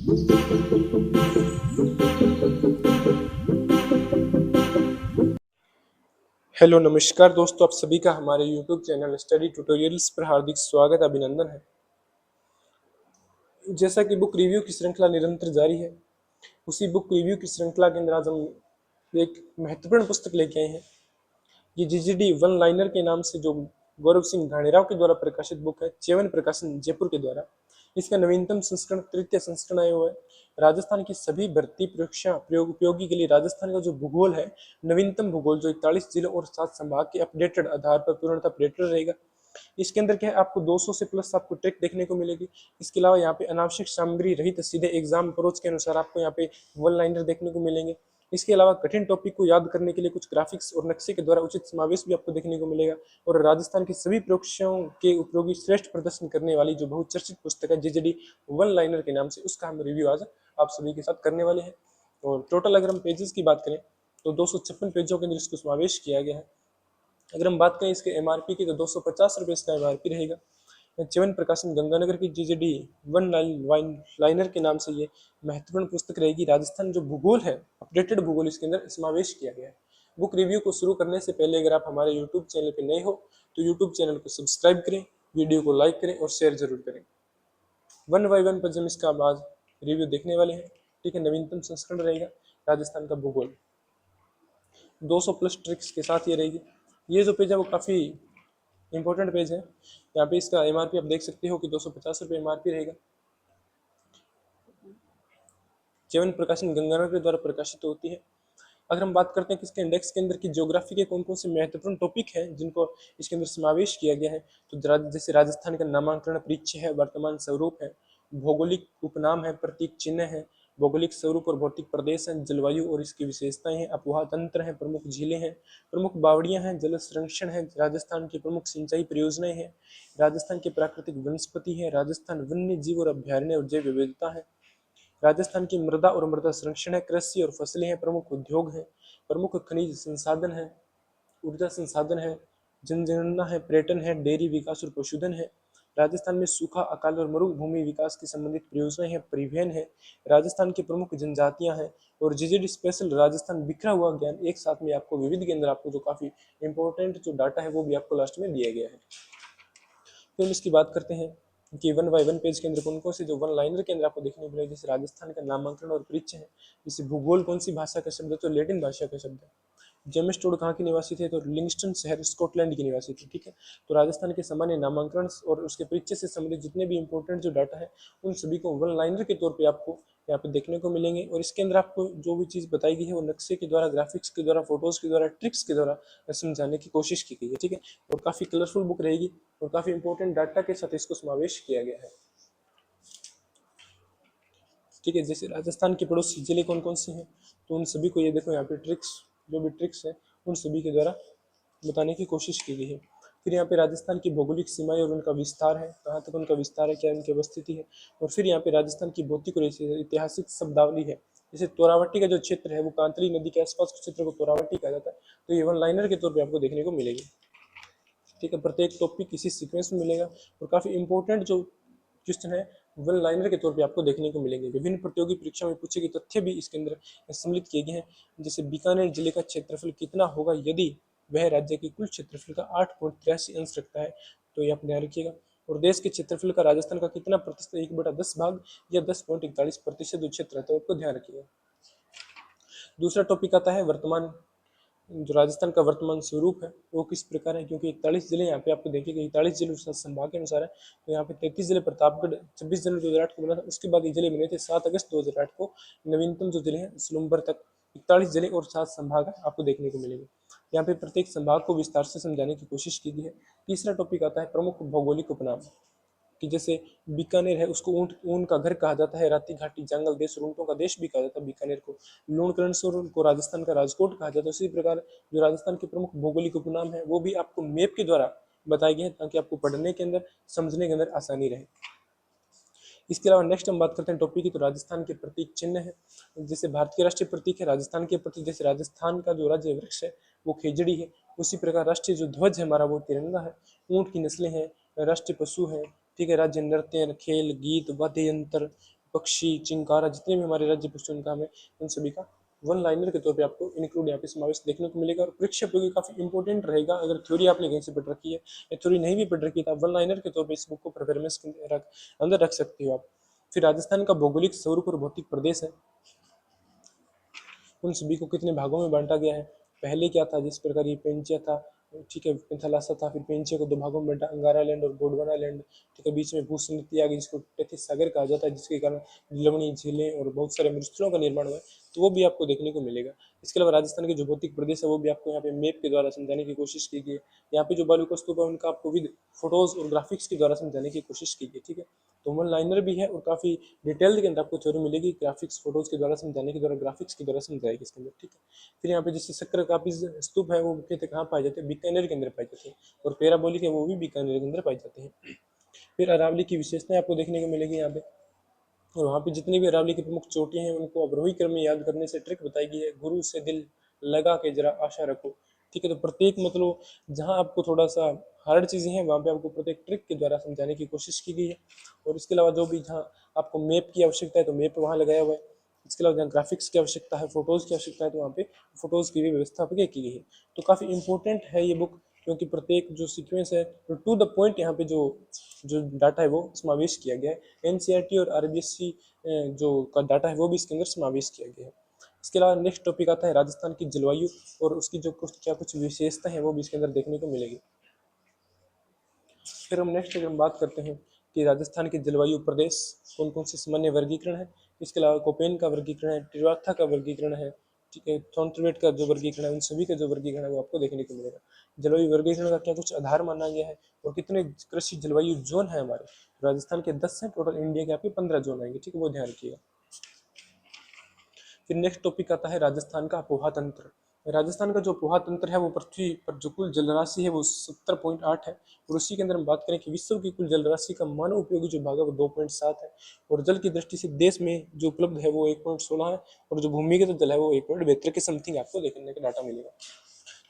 Hello नमस्कार दोस्तों, आप सभी का हमारे YouTube चैनल स्टडी ट्यूटोरियल्स पर हार्दिक स्वागत अभिनंदन है। जैसा कि बुक रिव्यू की श्रृंखला निरंतर जारी है, उसी बुक रिव्यू की श्रृंखला के अंदर आज हम एक महत्वपूर्ण पुस्तक लेके आए हैं। ये जीजीडी वन लाइनर के नाम से जो गौरव सिंह धाणेराव के द्वारा प्रकाशित बुक है, च्यवन प्रकाशन जयपुर के द्वारा। इसका नवीनतम संस्करण तृतीय संस्करण आया हुआ है। राजस्थान की सभी भर्ती परीक्षा उपयोगी के लिए राजस्थान का जो भूगोल है, नवीनतम भूगोल जो 41 जिलों और 7 संभाग के अपडेटेड आधार पर पूर्णतः अपडेटेड रहेगा। इसके अंदर क्या है, आपको 200 से प्लस आपको ट्रिक देखने को मिलेगी। इसके अलावा यहाँ पे अनावश्यक सामग्री रहित सीधे एग्जाम अप्रोच के अनुसार आपको यहाँ पे वन लाइनर देखने को मिलेंगे। इसके अलावा कठिन टॉपिक को याद करने के लिए कुछ ग्राफिक्स और नक्शे के द्वारा उचित समावेश भी आपको देखने को मिलेगा। और राजस्थान की सभी परीक्षाओं के उपयोगी श्रेष्ठ प्रदर्शन करने वाली जो बहुचर्चित पुस्तक है जीजीडी वन लाइनर के नाम से, उसका हम रिव्यू आज आप सभी के साथ करने वाले हैं। और टोटल अगर हम पेजेस की बात करें तो 256 पेजों के अंदर इसको समावेश किया गया है। अगर हम बात करें इसके एमआरपी की तो 250 रुपये इसका एमआरपी रहेगा। च्यवन प्रकाशन गंगानगर की जीजीडी वन लाइनर के नाम से ये महत्वपूर्ण पुस्तक रहेगी। राजस्थान जो भूगोल है, अपडेटेड भूगोल इसके अंदर समावेश किया गया है। बुक रिव्यू को शुरू करने से पहले अगर आप हमारे यूट्यूब चैनल पर नए हो तो यूट्यूब चैनल को सब्सक्राइब करें, वीडियो को लाइक करें और शेयर जरूर करें। वन बाई वन पर हम इसका आज रिव्यू देखने वाले हैं। ठीक है, नवीनतम संस्करण रहेगा राजस्थान का भूगोल, 200 प्लस ट्रिक्स के साथ ये रहेगी। ये जो पेज है वो काफ़ी इंपॉर्टेंट पेज है। यहाँ पे इसका एमआरपी आप देख सकते हो कि 250 रुपये एमआरपी रहेगा। च्यवन प्रकाशन गंगानगर के द्वारा प्रकाशित होती है। अगर हम बात करते हैं कि इसके इंडेक्स के अंदर की ज्योग्राफी के कौन कौन से महत्वपूर्ण टॉपिक हैं जिनको इसके अंदर समावेश किया गया है, तो जैसे राजस्थान का नामांकन परिचय है, वर्तमान स्वरूप है, भौगोलिक उपनाम है, प्रतीक चिन्ह है, भौगोलिक स्वरूप और भौतिक प्रदेश हैं, जलवायु और इसकी विशेषताएं हैं, अपवाह तंत्र हैं, प्रमुख झीलें हैं, प्रमुख बावड़ियां हैं, जल संरक्षण है, राजस्थान की प्रमुख सिंचाई परियोजनाएं हैं, राजस्थान की प्राकृतिक वनस्पति है, राजस्थान वन्य जीव और अभ्यारण्य और जैव विविधता है, राजस्थान की मृदा और मृदा संरक्षण है, कृषि और फसलें हैं, प्रमुख उद्योग हैं, प्रमुख खनिज संसाधन है, ऊर्जा संसाधन है, जनगणना है, पर्यटन है, डेयरी विकास और पशुधन है, राजस्थान में सूखा, अकाल और मरुभूमि विकास की संबंधित परियोजनाएं हैं, परिवहन है, राजस्थान की प्रमुख जनजातियां हैं, और जीजीडी स्पेशल राजस्थान बिखरा हुआ ज्ञान एक साथ में आपको विविध के अंदर आपको जो काफी इंपॉर्टेंट जो डाटा है वो भी आपको लास्ट में दिया गया है। फिर हम इसकी बात करते हैं कि वन बाई वन पेज के अंदर कौन कौन से जो वन लाइनर के अंदर आपको देखने को मिलेगा। जैसे राजस्थान का नामांकन और परिचय है, जैसे भूगोल कौन सी भाषा का शब्द है, तो लैटिन भाषा का शब्द है। जेम्स टोड कहाँ के निवासी थे, तो लिंगस्टन शहर स्कॉटलैंड के निवासी थे। ठीक है, तो राजस्थान के सामान्य नामांकन और उसके परिचय से संबंधित जितने भी इंपॉर्टेंट जो डाटा है उन सभी को वन लाइनर के तौर पे आपको यहाँ पे देखने को मिलेंगे। और इसके अंदर आपको जो भी चीज़ बताई गई है वो नक्शे के द्वारा, ग्राफिक्स के द्वारा, फोटोज के द्वारा, ट्रिक्स के द्वारा समझाने की कोशिश की गई है। ठीक है, और काफ़ी कलरफुल बुक रहेगी और काफ़ी इंपॉर्टेंट डाटा के साथ इसको समावेश किया गया है। ठीक है, जैसे राजस्थान के पड़ोसी जिले कौन कौन से हैं, तो उन सभी को ये देखो यहाँ पे ट्रिक्स, जो भी ट्रिक्स है उन सभी के द्वारा बताने की कोशिश की गई है। फिर यहाँ पे राजस्थान की भौगोलिक सीमाएं और उनका विस्तार है, कहाँ तक उनका विस्तार है, क्या उनकी अवस्थिति है। और फिर यहाँ पे राजस्थान की भौतिक और ऐतिहासिक शब्दावली है। जैसे तोरावटी का जो क्षेत्र है वो कांतली नदी के आसपास के क्षेत्र को तोरावटी कहा जाता है, तो ये वन लाइनर के तौर पर आपको देखने को मिलेगी। ठीक है, प्रत्येक टॉपिक किसी सीक्वेंस में मिलेगा और काफ़ी इंपॉर्टेंट जो क्वेश्चन है वन लाइनर के तौर पे आपको देखने को मिलेंगे। विभिन्न प्रतियोगी परीक्षा में पूछे गए तथ्य भी इसके अंदर सम्मिलित किए गए हैं। जैसे बीकानेर जिले का क्षेत्रफल कितना होगा यदि वह राज्य के कुल क्षेत्रफल का 8.83 अंश रखता है, तो ये आप ध्यान रखिएगा। और देश के क्षेत्रफल का राजस्थान का कितना प्रतिशत, 1/10 भाग या 10.41% जो क्षेत्र है, तो आपको ध्यान रखिएगा। दूसरा टॉपिक आता है वर्तमान, जो राजस्थान का वर्तमान स्वरूप है वो किस प्रकार है, क्योंकि 41 जिले यहाँ पे आपको देखिएगा, 41 जिले संभाग के अनुसार है। तो यहाँ पे 33 जिले प्रतापगढ़ 26 जनवरी 2008 को बना था, उसके बाद ये जिले बने थे 7 अगस्त 2008 को। नवीनतम जो जिले हैं सितंबर तक 41 जिले और 7 संभाग आपको देखने को मिलेंगे। यहाँ पे प्रत्येक संभाग को विस्तार से समझाने की कोशिश की गई है। तीसरा टॉपिक आता है प्रमुख भौगोलिक उपनाम, कि जैसे बीकानेर है उसको ऊंट ऊन का घर कहा जाता है, राती घाटी जंगल देश और ऊंटों का देश भी कहा जाता है बीकानेर को। लूणकरणसर को राजस्थान का राजकोट कहा जाता है। इसी प्रकार जो राजस्थान के प्रमुख भौगोलिक उपनाम है वो भी आपको मैप के द्वारा बताए गए हैं, ताकि आपको पढ़ने के अंदर, समझने के अंदर आसानी रहे। इसके अलावा नेक्स्ट हम बात करते हैं टॉपिक की, तो राजस्थान के प्रतीक चिन्ह है। जैसे भारत के राष्ट्रीय प्रतीक है राजस्थान के प्रतीक, जैसे राजस्थान का जो राज्य वृक्ष है वो खेजड़ी है, उसी प्रकार राष्ट्रीय जो ध्वज है हमारा वो तिरंगा है। ऊँट की नस्लें हैं, राष्ट्रीय पशु है। ठीक है, राज्य नृत्य, खेल, गीत, वाद्य यंत्र, पक्षी, चिंकारा, जितने भी हमारे राज्य पशुओं का हमें उन सभी का वन लाइनर के तौर पे आपको इंक्लूड यहाँ पे समावेश देखने को मिलेगा। और परीक्षा उपयोगी काफी इंपॉर्टेंट रहेगा। अगर थ्योरी आपने कहीं से पढ़ रखी है या थ्योरी नहीं भी पढ़ रखी है तो आप वन लाइनर के तौर पे इस बुक को परफॉर्मेंस के अंदर रख सकते हो आप। फिर राजस्थान का भौगोलिक स्वरूप और भौतिक प्रदेश है, उन सभी को कितने भागों में बांटा गया है। पहले क्या था, जिस प्रकार ये पेंचिया था, ठीक है, पेंथालासा था, फिर पेंचिया को दो भागों में बांटा, अंगारा लैंड और गोंडवाना लैंड, ठीक है, बीच में भूसंगति आ गई जिसको टेथिस सागर कहा जाता है, जिसके कारण लवणी झीलें और बहुत सारे मरुस्थलों का निर्माण हुआ है, तो वो भी आपको देखने को मिलेगा। इसके अलावा राजस्थान के जो भौतिक प्रदेश है वो भी आपको यहाँ पे मैप के द्वारा समझाने की कोशिश की गई है। यहाँ पे जो बालू स्तूप है उनका आपको विद फोटोज और ग्राफिक्स के द्वारा समझाने की कोशिश की गई, ठीक है। तो वन लाइनर भी है और काफी डिटेल के अंदर आपको थ्योरी मिलेगी, ग्राफिक्स फोटोज के द्वारा समझाने के द्वारा, ग्राफिक्स के द्वारा समझाएगी इसके अंदर, ठीक है। फिर यहाँ पे जैसे शक्कर कापी स्तूप है वो मुख्यतः कहाँ पाए जाते हैं, बीकानेर के अंदर पाए जाते हैं, और पैराबोलिक है वो भी बीकानेर के अंदर पाए जाते हैं। फिर अरावली की विशेषताएं आपको देखने को मिलेगी यहाँ पे, और वहाँ पे जितनी भी अरावली की प्रमुख चोटियां हैं उनको अवरोही क्रम में याद करने से ट्रिक बताई गई है, गुरु से दिल लगा के जरा आशा रखो, ठीक है। तो प्रत्येक मतलब जहाँ आपको थोड़ा सा हार्ड चीजें हैं वहाँ पे आपको प्रत्येक ट्रिक के द्वारा समझाने की कोशिश की गई है। और इसके अलावा जो भी जहाँ आपको मैप की आवश्यकता है तो मैप वहाँ लगाया हुआ है। इसके अलावा जहाँ ग्राफिक्स की आवश्यकता है, फोटोज की आवश्यकता है, तो वहाँ पे फोटोज की भी व्यवस्था की गई है। तो काफी इंपॉर्टेंट है ये बुक, क्योंकि प्रत्येक जो सीक्वेंस है टू द पॉइंट यहाँ पे जो जो डाटा है वो समावेश किया गया है। एनसीईआरटी और आरबीएससी जो का डाटा है वो भी इसके अंदर समावेश किया गया है। इसके अलावा नेक्स्ट टॉपिक आता है राजस्थान की जलवायु, और उसकी जो कुछ विशेषता है वो भी इसके अंदर देखने को मिलेगी। फिर हम नेक्स्ट अगर हम बात करते हैं कि राजस्थान के जलवायु प्रदेश कौन कौन से सामान्य वर्गीकरण है। इसके अलावा कोपेन का वर्गीकरण है, ट्रिवाथा का वर्गीकरण है, ठीक है, थॉर्नटरवेट का जो वर्गीकरण है, उन सभी का जो वर्गीकरण है वो आपको देखने को मिलेगा। जलवायु वर्गीकरण का क्या कुछ आधार माना गया है, और कितने कृषि जलवायु जोन है हमारे राजस्थान के 10 हैं टोटल, इंडिया के आपके 15 जोन आएंगे, ठीक है, वो ध्यान रखिएगा। फिर नेक्स्ट टॉपिक आता है राजस्थान का अपोहा तंत्र। राजस्थान का जो अपोहा तंत्र है वो पृथ्वी पर जो कुल जलराशि है वो 70.8 है, और उसी के अंदर हम बात करें कि विश्व की कुल जलराशि का मानव उपयोगी जो भाग है वो 2.7 है, और जल की दृष्टि से देश में जो उपलब्ध है वो 1.16 है, और जो भूमिगत जल है वो 1.72 के समथिंग आपको देखने का डाटा मिलेगा।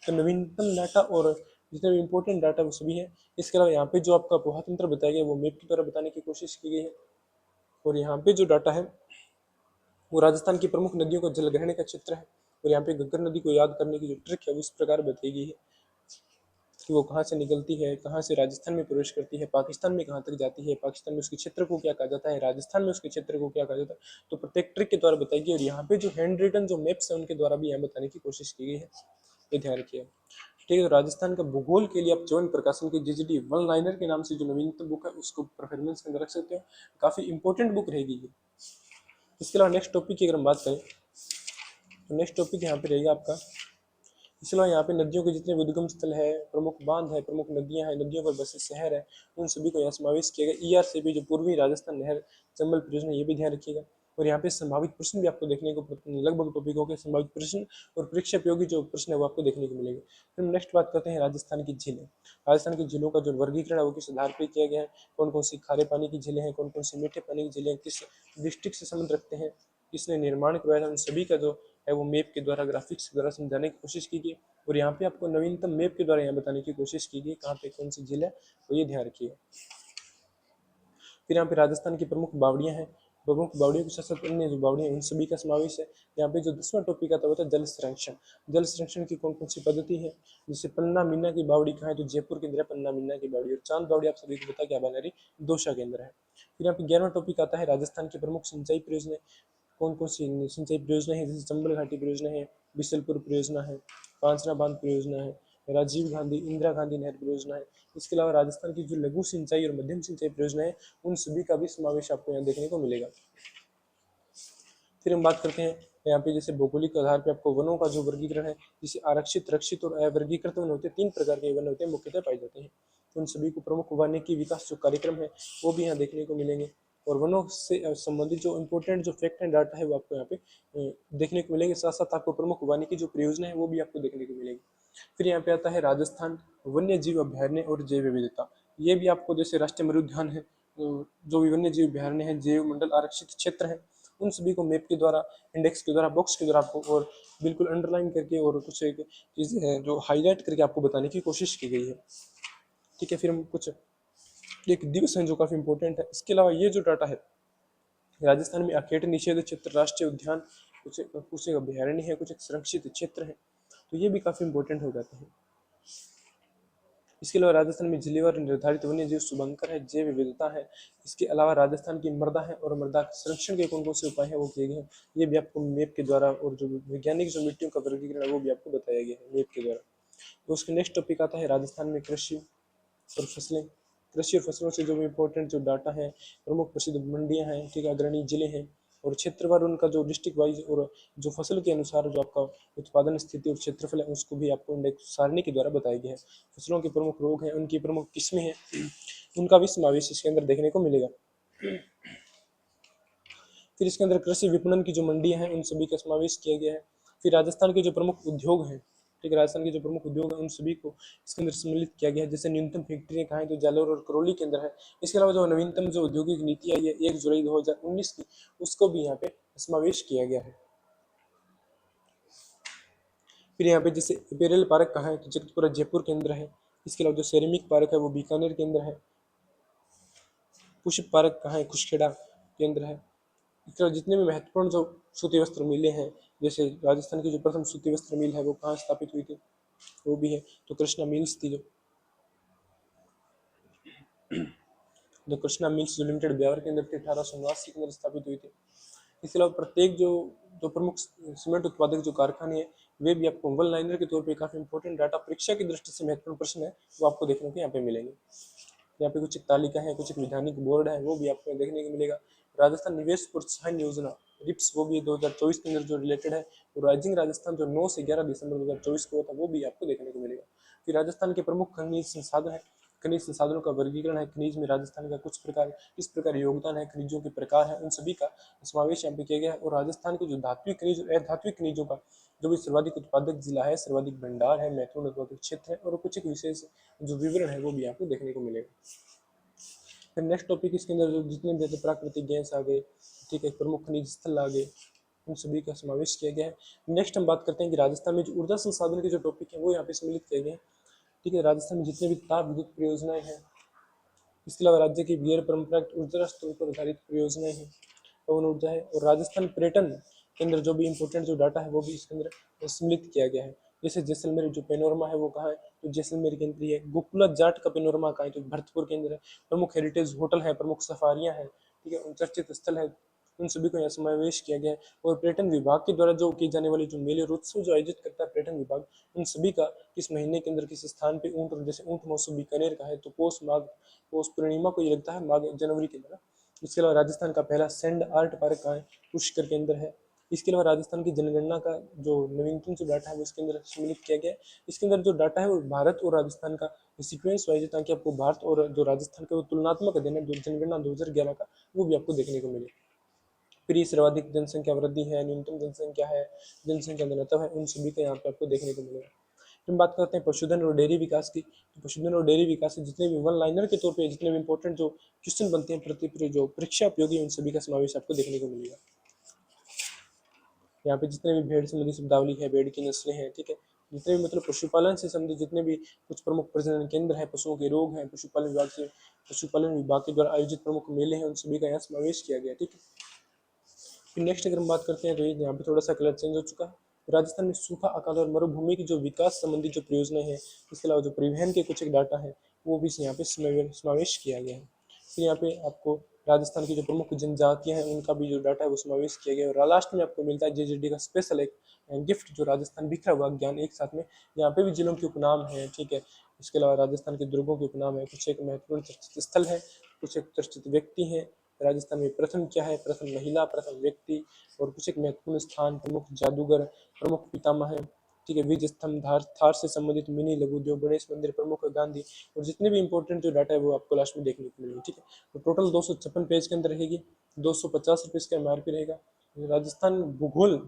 तो नवीनतम डाटा और जितने भी इंपॉर्टेंट डाटा वो सभी है। इसके अलावा यहाँ पे जो आपका अपोहा तंत्र बताया गया वो मैप की द्वारा बताने की कोशिश की गई है, और यहाँ पे जो डाटा है वो राजस्थान की प्रमुख नदियों का जलग्रहण का क्षेत्र है, और यहाँ पे घग्गर नदी को याद करने की जो ट्रिक है वो इस प्रकार बताई गई है कि वो कहाँ से निकलती है, कहाँ से राजस्थान में प्रवेश करती है, पाकिस्तान में कहाँ तक जाती है, पाकिस्तान में उसके क्षेत्र को क्या कहा जाता है, राजस्थान में उसके क्षेत्र को क्या कहा जाता है, तो प्रत्येक ट्रिक के द्वारा बताई गई। और यहाँ पे जो हैंड रिटन जो मैप्स है उनके द्वारा भी यहाँ बताने की कोशिश की गई है, ये ध्यान रखिए, ठीक है। तो राजस्थान का भूगोल के लिए आप जौन प्रकाशन की जीजीडी वन लाइनर के नाम से जो नवीनतम बुक है उसको परफॉर्मेंस के अंदर रख सकते हो, काफी इंपॉर्टेंट बुक रहेगी ये। इसके अलावा नेक्स्ट टॉपिक की अगर हम बात करें तो नेक्स्ट टॉपिक यहाँ पे रहेगा आपका, इसके अलावा यहाँ पे नदियों के जितने उद्गम स्थल है, प्रमुख बांध है, प्रमुख नदियां हैं, नदियों पर बसे शहर है, उन सभी को यहाँ समावेश किया गया। ईआरसीपी जो पूर्वी राजस्थान नहर चंबल परियोजना, ये भी ध्यान रखिएगा। और यहाँ पे संभावित प्रश्न भी आपको देखने को लगभग टॉपिकों के संभावित प्रश्न और परीक्षा उपयोगी जो प्रश्न है वो आपको देखने को मिलेंगे। फिर हम नेक्स्ट बात करते हैं राजस्थान की झीलें। राजस्थान की झीलों का जो वर्गीकरण है वो किस आधार पर किया गया है, कौन कौन सी खारे पानी की झीलें हैं, कौन कौन सी मीठे पानी की झीलें, किस डिस्ट्रिक्ट से संबंध रखते हैं, किसने निर्माण करवाया था, उन सभी का जो है वो मैप के द्वारा, ग्राफिक्स के द्वारा समझाने की कोशिश की गई। और यहाँ पे आपको नवीनतम मैप के द्वारा यहाँ बताने की कोशिश की गई कहाँ पे कौन सी झील है, तो ये ध्यान रखिएगा। फिर यहाँ पे राजस्थान की प्रमुख बावड़ियाँ हैं, प्रमुख बावड़ियों के साथ साथ अन्य जो बावड़ियाँ उन सभी का समावेश है। यहाँ पे जो 10वां टॉपिक आता है जल संरक्षण। जल संरक्षण की कौन कौन सी पद्धति है, जैसे पन्ना मीना की बावड़ी कहाँ है, तो जयपुर के अंदर है पन्ना मीना की बावड़ी, और चांद बावड़ी आप सभी को पता क्या बनरी दौसा के अंदर है। फिर यहाँ पे 11वां टॉपिक आता है राजस्थान की प्रमुख सिंचाई परियोजना। कौन कौन सी सिंचाई परियोजना है, जैसे चंबल घाटी परियोजना है, बिशलपुर परियोजना है, पांचना बांध परियोजना है, राजीव गांधी इंदिरा गांधी नहर परियोजना है। इसके अलावा राजस्थान की जो लघु सिंचाई और मध्यम सिंचाई परियोजना है उन सभी का भी समावेश आपको यहाँ देखने को मिलेगा। फिर हम बात करते हैं यहाँ पे जैसे भौगोलिक आधार पे आपको वनों का जो वर्गीकरण है, जिसे आरक्षित, रक्षित और अवर्गीकृत वन होते हैं, 3 प्रकार के वन होते हैं मुख्यतः पाए जाते हैं। तो उन सभी को प्रमुख वानिकी विकास जो कार्यक्रम है वो भी यहाँ देखने को मिलेंगे, और वनों से संबंधित जो इम्पोर्टेंट जो फैक्ट एंड डाटा है वो आपको यहाँ पे देखने को मिलेंगे। साथ साथ आपको प्रमुख वानिकी जो परियोजना है वो भी आपको देखने को मिलेगी। फिर यहाँ पे आता है राजस्थान वन्य जीव अभ्यारण्य और जैव विविधता। ये भी आपको जैसे राष्ट्रीय मरुद्यान है, जो भी वन्य जीव अभ्यारण्य है, जैव मंडल आरक्षित क्षेत्र है, उन सभी को मैप के द्वारा, इंडेक्स के द्वारा, बॉक्स के द्वारा आपको और बिल्कुल अंडरलाइन करके और कुछ एक चीज़ें हैं जो हाईलाइट करके आपको बताने की कोशिश की गई है, ठीक है। फिर हम कुछ एक दिवस हैं जो काफ़ी इंपॉर्टेंट है। इसके अलावा ये जो डाटा है राजस्थान में अखेट निषेध क्षेत्र, राष्ट्रीय उद्यान, कुछ एक अभ्यारण्य है, कुछ एक संरक्षित क्षेत्र है, तो ये भी काफी इंपॉर्टेंट हो जाते हैं। इसके अलावा राजस्थान में जिलेवार निर्धारित वन्य जीव शुभंकर है, जैव विविधता है। इसके अलावा राजस्थान की मृदा है और मृदा संरक्षण के कौन कौन से उपाय हैं वो किए गए हैं, ये भी आपको मैप के द्वारा, और जो वैज्ञानिक जो मिट्टियों का वर्गीकरण है वो भी आपको बताया गया है मैप के द्वारा। तो उसके नेक्स्ट टॉपिक आता है राजस्थान में कृषि और फसलें। कृषि और फसलों से जो भी इंपॉर्टेंट जो डाटा है, प्रमुख प्रसिद्ध मंडियां हैं, ठीक है, अग्रणी जिले हैं, और क्षेत्रवार उनका जो डिस्ट्रिक्ट वाइज और जो फसल के अनुसार जो आपका उत्पादन स्थिति और क्षेत्रफल है उसको भी आपको इंडेक्स सारणी के द्वारा बताया गया है। फसलों के प्रमुख रोग हैं, उनकी प्रमुख किस्में हैं, उनका भी समावेश इसके अंदर देखने को मिलेगा। फिर इसके अंदर कृषि विपणन की जो मंडियां हैं उन सभी का समावेश किया गया है। फिर राजस्थान के जो प्रमुख उद्योग हैं, ठीक है, राजस्थान के जो प्रमुख उद्योग हैं उन सभी को इसके अंदर सम्मिलित किया गया है। जैसे न्यूनतम फैक्ट्रियां कहाँ है, तो जालोर और करौली के अंदर है। इसके अलावा जो नवीनतम जो औद्योगिक नीति आई है 1 जुलाई 2019 की, उसको भी यहाँ पे समावेश किया गया है। फिर यहाँ पे जैसे इम्पीरियल पार्क कहाँ है, तो जगतपुरा जयपुर के अंदर है। इसके अलावा जो सेरेमिक पार्क है वो बीकानेर के अंदर है। पुष्प पार्क कहाँ है, कुशखेड़ा के अंदर है। इसके अलावा जितने भी महत्वपूर्ण जो सूती वस्त्र मिलें हैं, जैसे राजस्थान की जो प्रथम सूती वस्त्र मिल है वो कहाँ स्थापित हुई थी, वो भी है, तो कृष्णा मिल्स थी जो कृष्णा मिल्स जो लिमिटेड ब्यावर के अंदर थी 1889 के अंदर स्थापित हुई थी। इसके अलावा प्रत्येक जो जो प्रमुख सीमेंट उत्पादक जो कारखाने हैं वे भी आपको वन लाइनर के तौर पे काफी इंपॉर्टेंट डाटा, परीक्षा की दृष्टि से महत्वपूर्ण प्रश्न है वो आपको देखने को यहाँ पे मिलेंगे। यहाँ पे कुछ एक तालिका है, कुछ एक वैधानिक बोर्ड है, वो भी आपको देखने को मिलेगा। राजस्थान निवेश प्रोत्साहन योजना रिप्स वो भी 2024 के अंदर जो रिलेटेड है, और राइजिंग राजस्थान जो 9 से 11 दिसंबर 2024 को हुआ था वो भी आपको देखने को मिलेगा। फिर राजस्थान के प्रमुख खनिज संसाधन है, खनिज संसाधनों का वर्गीकरण है, खनिज में राजस्थान का कुछ प्रकार किस प्रकार योगदान है, खनिजों के प्रकार है, उन सभी का समावेश यहाँ पे किया गया है। और राजस्थान के जो धात्विक खनिज और अधात्विक खनिजों का जो भी सर्वाधिक उत्पादक जिला है, सर्वाधिक भंडार है, महत्वपूर्ण उत्पादक क्षेत्र है, और कुछ एक विशेष जो विवरण है वो भी आपको देखने को मिलेगा। फिर नेक्स्ट टॉपिक इसके अंदर जो जितने भी प्राकृतिक गैस आ गए, ठीक है, प्रमुख खनिज स्थल आ गए, उन सभी का समावेश किया गया है। नेक्स्ट हम बात करते हैं कि राजस्थान में जो ऊर्जा संसाधन के जो टॉपिक है वो यहाँ पे सम्मिलित किए गए हैं। ठीक है, राजस्थान में जितने भी ताप विद्युत परियोजनाएं हैं, इसके अलावा राज्य की गैर परंपरागत ऊर्जा स्रोत पर आधारित परियोजनाएं हैं, पवन ऊर्जा है, और राजस्थान पर्यटन के अंदर जो भी इंपॉर्टेंट जो डाटा है वो भी इसके अंदर सम्मिलित किया गया है। जैसे जैसलमेर जो पेनोरमा है वो कहाँ है, तो जैसलमेर के अंदर ही है। गोकुला जाट का पेनोरमा कहाँ है, तो भरतपुर के अंदर है। प्रमुख हेरिटेज होटल है, प्रमुख सफारियाँ हैं, ठीक है, चर्चित स्थल है, उन सभी को यहाँ समावेश किया गया है। और पर्यटन विभाग के द्वारा जो की जाने वाली जो मेले और उत्सव जो आयोजित करता है पर्यटन विभाग, उन सभी का किस महीने के अंदर किस स्थान पे ऊँट, जैसे ऊँट महोत्सव बीकानेर का है तो पौष पूर्णिमा को ये लगता है, माघ जनवरी के अंदर। इसके अलावा राजस्थान का पहला सैंड आर्ट पार्क कहाँ है, पुष्कर के अंदर है। इसके अलावा राजस्थान की जनगणना का जो नवीनतम जो डाटा है वो इसके अंदर सम्मिलित किया गया है। इसके अंदर जो डाटा है वो भारत और राजस्थान का सीक्वेंस वाइज है, ताकि आपको भारत और जो राजस्थान का वो तुलनात्मक अध्ययन है जो जनगणना 2011 का, वो भी आपको देखने को मिले। फिर ये सर्वाधिक जनसंख्या वृद्धि है, न्यूनतम जनसंख्या है, जनसंख्या घनत्व है, उन सभी का यहाँ पे आपको देखने को मिलेगा। फिर हम बात करते हैं पशुधन और डेयरी विकास की। तो पशुधन और डेयरी विकास से जितने भी वन लाइनर के तौर पे जितने भी इंपॉर्टेंट जो क्वेश्चन बनते हैं जो परीक्षा उपयोगी, उन सभी का समावेश आपको देखने को मिलेगा। यहाँ पे जितने भी भेड़ संबंधी शब्दावली है, भेड़ की नस्लें हैं, ठीक है, जितने भी मतलब पशुपालन से संबंधित जितने भी कुछ प्रमुख प्रजनन केंद्र है, पशुओं के रोग हैं, पशुपालन विभाग के द्वारा आयोजित प्रमुख मेले हैं, उन सभी का यहाँ समावेश किया गया। ठीक है, फिर नेक्स्ट अगर हम बात करते हैं तो ये यहाँ पे थोड़ा सा कलर चेंज हो चुका है। राजस्थान में सूखा, अकाल और मरुभूमि की जो विकास संबंधी जो परियोजनाएं हैं, इसके अलावा जो परिवहन के कुछ एक डाटा है वो भी यहाँ पे समावेश किया गया है। फिर यहाँ पे आपको राजस्थान की जो प्रमुख जनजातियां हैं उनका भी जो डाटा है वो समावेश किया गया है। और लास्ट में आपको मिलता है जेजेडी का स्पेशल एक गिफ्ट, जो राजस्थान बिखरा हुआ ज्ञान एक साथ में, यहाँ पे भी जिलों के उपनाम है, ठीक है। इसके अलावा राजस्थान के दुर्गों के उपनाम है, कुछ एक महत्वपूर्ण चर्चित स्थल है, कुछ एक चर्चित व्यक्ति हैं राजस्थान में, प्रथम क्या है, प्रथम महिला, प्रथम व्यक्ति, और कुछ एक महत्वपूर्ण स्थान, प्रमुख जादूगर, प्रमुख पितामह है, ठीक है, विजय स्तंभ, थार से संबंधित मिनी लघु उद्योग, गणेश मंदिर, प्रमुख गांधी, और जितने भी इंपॉर्टेंट जो डाटा है वो आपको लास्ट में देखने को मिलेगी। ठीक है, तो टोटल 256 पेज के अंदर रहेगी, 250 रुपये इसका MRP रहेगा। राजस्थान भूगोल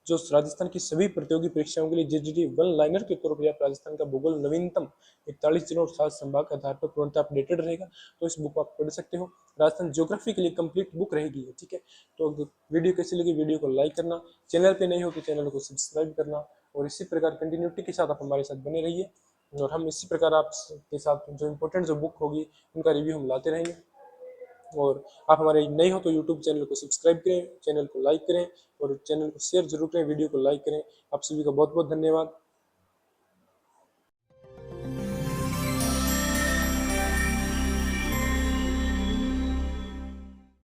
जो राजस्थान की सभी प्रतियोगी परीक्षाओं के लिए जेजीडी वन लाइनर के तौर पर आप राजस्थान का भूगोल नवीनतम 41 जिलों और 7 संभाग के आधार पर पूर्णतः अपडेटेड रहेगा, तो इस बुक को आप पढ़ सकते हो। राजस्थान ज्योग्राफी के लिए कंप्लीट बुक रहेगी, ठीक है। तो वीडियो कैसी लगी, वीडियो को लाइक करना, चैनल पे नहीं हो तो चैनल को सब्सक्राइब करना, और इसी प्रकार कंटिन्यूटी के साथ आप हमारे साथ बने रहिए, और हम इसी प्रकार आपके साथ जो इम्पोर्टेंट जो बुक होगी उनका रिव्यू हम लाते रहेंगे। और आप हमारे नए हो तो यूट्यूब चैनल को सब्सक्राइब करें, चैनल को लाइक करें और चैनल को शेयर जरूर करें, वीडियो को लाइक करें। आप सभी का बहुत बहुत धन्यवाद।